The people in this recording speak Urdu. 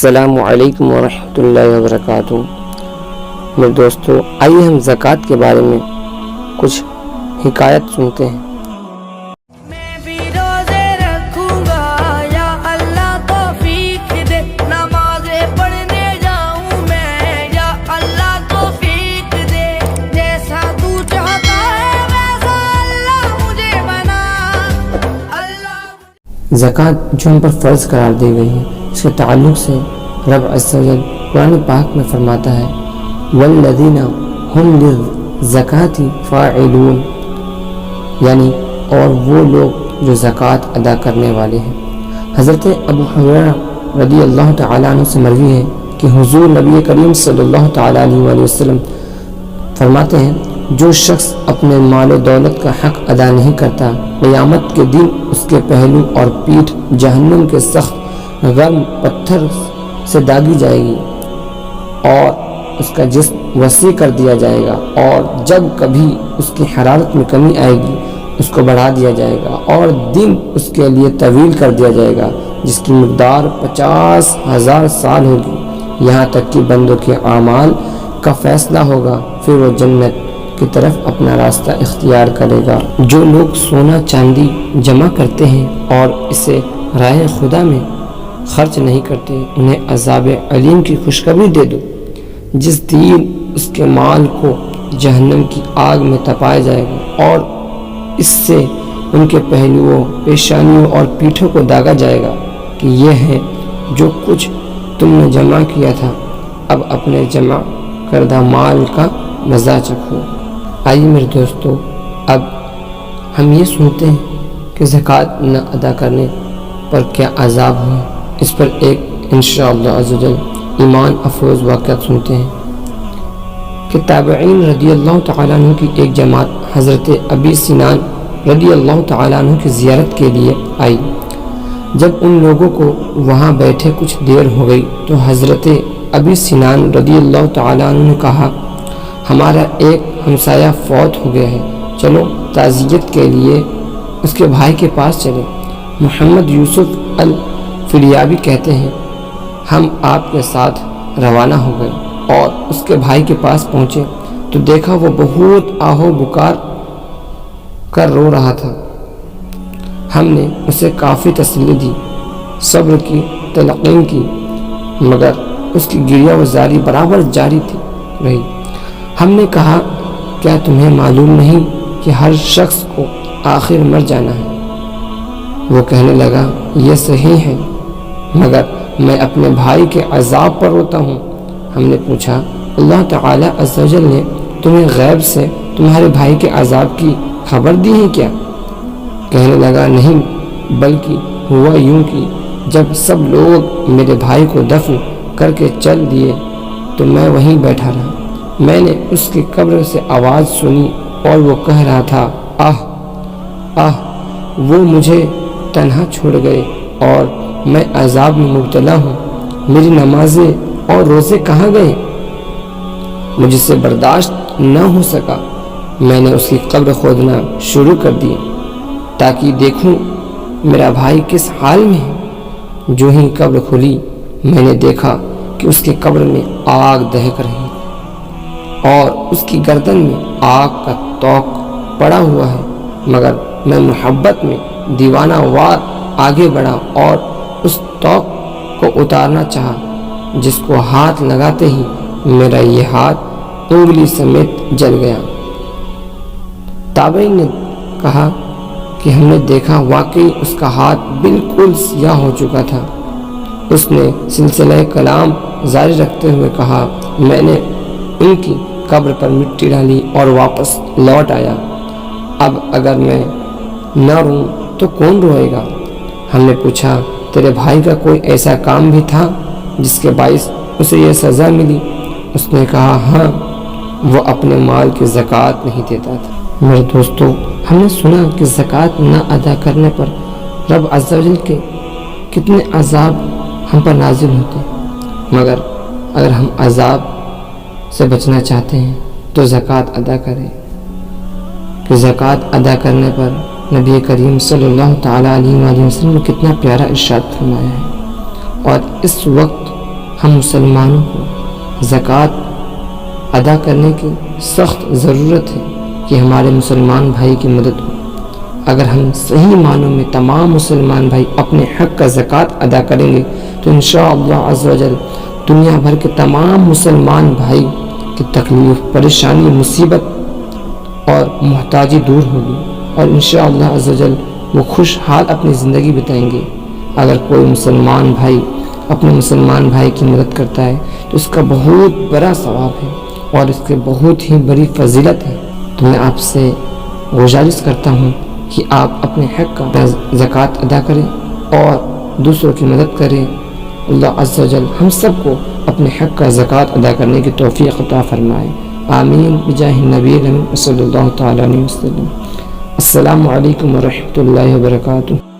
السلام علیکم ورحمۃ اللہ وبرکاتہ۔ میرے دوستو، آئیے ہم زکوٰۃ کے بارے میں کچھ حکایت سنتے ہیں۔ میں بھی روزے رکھوں گا یا اللہ توفیق دے، نمازیں پڑھنے جاؤں میں یا اللہ توفیق دے، جیسا تو چاہتا ہے ویسا اللہ مجھے بنا۔ زکوٰۃ جو ہم پر فرض قرار دی گئی ہے، اس کے تعلق سے رب عز و جل قرآن پاک میں فرماتا ہے والذین هم للزکاۃ فاعلون، یعنی اور وہ لوگ جو زکوٰۃ ادا کرنے والے ہیں۔ حضرت ابو ہریرہ رضی اللہ تعالیٰ عنہ سے مروی ہے کہ حضور نبی کریم صلی اللہ تعالیٰ علیہ وآلہ وسلم فرماتے ہیں جو شخص اپنے مال و دولت کا حق ادا نہیں کرتا، قیامت کے دن اس کے پہلو اور پیٹھ جہنم کے سخت گرم پتھر سے داغی جائے گی اور اس کا جسم وسیع کر دیا جائے گا، اور جب کبھی اس کی حرارت میں کمی آئے گی اس کو بڑھا دیا جائے گا، اور دن اس کے لیے طویل کر دیا جائے گا جس کی مقدار 50,000 سال ہوگی، یہاں تک کہ بندوں کے اعمال کا فیصلہ ہوگا، پھر وہ جنت کی طرف اپنا راستہ اختیار کرے گا۔ جو لوگ سونا چاندی جمع کرتے ہیں اور اسے راہ خدا میں خرچ نہیں کرتے، انہیں عذاب علیم کی خوشخبری دے دو۔ جس دن اس کے مال کو جہنم کی آگ میں تپایا جائے گا اور اس سے ان کے پہلوؤں، پیشانیوں اور پیٹھوں کو داغا جائے گا کہ یہ ہے جو کچھ تم نے جمع کیا تھا، اب اپنے جمع کردہ مال کا مزہ چکھو۔ آئیے میرے دوستو، اب ہم یہ سنتے ہیں کہ زکوٰۃ نہ ادا کرنے پر کیا عذاب ہو۔ اس پر ایک انشاءاللہ عزوجل ایمان افروز واقعات سنتے ہیں کہ تابعین رضی اللہ تعالیٰ عنہ کی ایک جماعت حضرت ابی سنان رضی اللہ تعالیٰ عنہ کی زیارت کے لیے آئی۔ جب ان لوگوں کو وہاں بیٹھے کچھ دیر ہو گئی تو حضرت ابی سنان رضی اللہ تعالیٰ عنہ نے کہا ہمارا ایک ہمسایہ فوت ہو گیا ہے، چلو تعزیت کے لیے اس کے بھائی کے پاس چلے۔ محمد یوسف الفریابی کہتے ہیں ہم آپ کے ساتھ روانہ ہو گئے اور اس کے بھائی کے پاس پہنچے تو دیکھا وہ بہت آہو بکار کر رو رہا تھا۔ ہم نے اسے کافی تسلی دی، صبر کی تلقین کی، مگر اس کی گریہ وزاری برابر جاری رہی۔ ہم نے کہا کیا تمہیں معلوم نہیں کہ ہر شخص کو آخر مر جانا ہے؟ وہ کہنے لگا یہ صحیح ہے، مگر میں اپنے بھائی کے عذاب پر روتا ہوں۔ ہم نے پوچھا اللہ تعالیٰ عز و جل نے تمہیں غیب سے تمہارے بھائی کے عذاب کی خبر دی ہے کیا؟ کہنے لگا نہیں، بلکہ ہوا یوں کہ جب سب لوگ میرے بھائی کو دفن کر کے چل دیے تو میں وہیں بیٹھا رہا۔ میں نے اس کی قبر سے آواز سنی اور وہ کہہ رہا تھا آہ آہ، وہ مجھے تنہا چھوڑ گئے اور میں عذاب میں مبتلا ہوں، میری نمازیں اور روزے کہاں گئے؟ مجھ سے برداشت نہ ہو سکا، میں نے اس کی قبر کھودنا شروع کر دی تاکہ دیکھوں میرا بھائی کس حال میں ہے۔ جو ہی قبر کھلی میں نے دیکھا کہ اس کی قبر میں آگ دہک رہی اور اس کی گردن میں آگ کا توق پڑا ہوا ہے، مگر میں محبت میں دیوانہ وار آگے بڑھا اور اس توق کو اتارنا چاہا، جس کو ہاتھ لگاتے ہی میرا یہ ہاتھ انگلی سمیت جل گیا۔ تابعین نے کہا کہ ہم نے دیکھا واقعی اس کا ہاتھ بالکل سیاہ ہو چکا تھا۔ اس نے سلسلہ کلام جاری رکھتے ہوئے کہا میں نے ان کی قبر پر مٹی ڈالی اور واپس لوٹ آیا، اب اگر میں نہ روں تو کون روئے گا؟ ہم نے پوچھا تیرے بھائی کا کوئی ایسا کام بھی تھا جس کے باعث اسے یہ سزا ملی؟ اس نے کہا ہاں، وہ اپنے مال کی زکوٰۃ نہیں دیتا تھا۔ میرے دوستو، ہم نے سنا کہ زکوٰۃ نہ ادا کرنے پر رب عز و جل کے کتنے عذاب ہم پر نازل ہوتے ہیں، مگر اگر ہم عذاب سے بچنا چاہتے ہیں تو زکوٰۃ ادا کریں، کہ زکوٰۃ ادا کرنے پر نبی کریم صلی اللہ تعالیٰ علیہ وآلہ وسلم نے کتنا پیارا ارشاد فرمایا ہے، اور اس وقت ہم مسلمانوں کو زکوٰۃ ادا کرنے کی سخت ضرورت ہے کہ ہمارے مسلمان بھائی کی مدد ہو۔ اگر ہم صحیح معنوں میں تمام مسلمان بھائی اپنے حق کا زکوٰۃ ادا کریں گے تو انشاءاللہ عز و جل دنیا بھر کے تمام مسلمان بھائی کی تکلیف، پریشانی، مصیبت اور محتاجی دور ہوگی، اور انشاءاللہ عز و جل وہ خوشحال اپنی زندگی بتائیں گے۔ اگر کوئی مسلمان بھائی اپنے مسلمان بھائی کی مدد کرتا ہے تو اس کا بہت بڑا ثواب ہے اور اس کے بہت ہی بڑی فضیلت ہے۔ تو میں آپ سے گزارش کرتا ہوں کہ آپ اپنے حق کا زکوٰۃ ادا کریں اور دوسروں کی مدد کریں۔ اللہ عز و جل ہم سب کو اپنے حق کا زکوٰۃ ادا کرنے کی توفیق عطا فرمائے، آمین بجاہ النبی صلی اللہ تعالیٰ علیہ وسلم۔ السلام علیکم ورحمۃ اللہ وبرکاتہ۔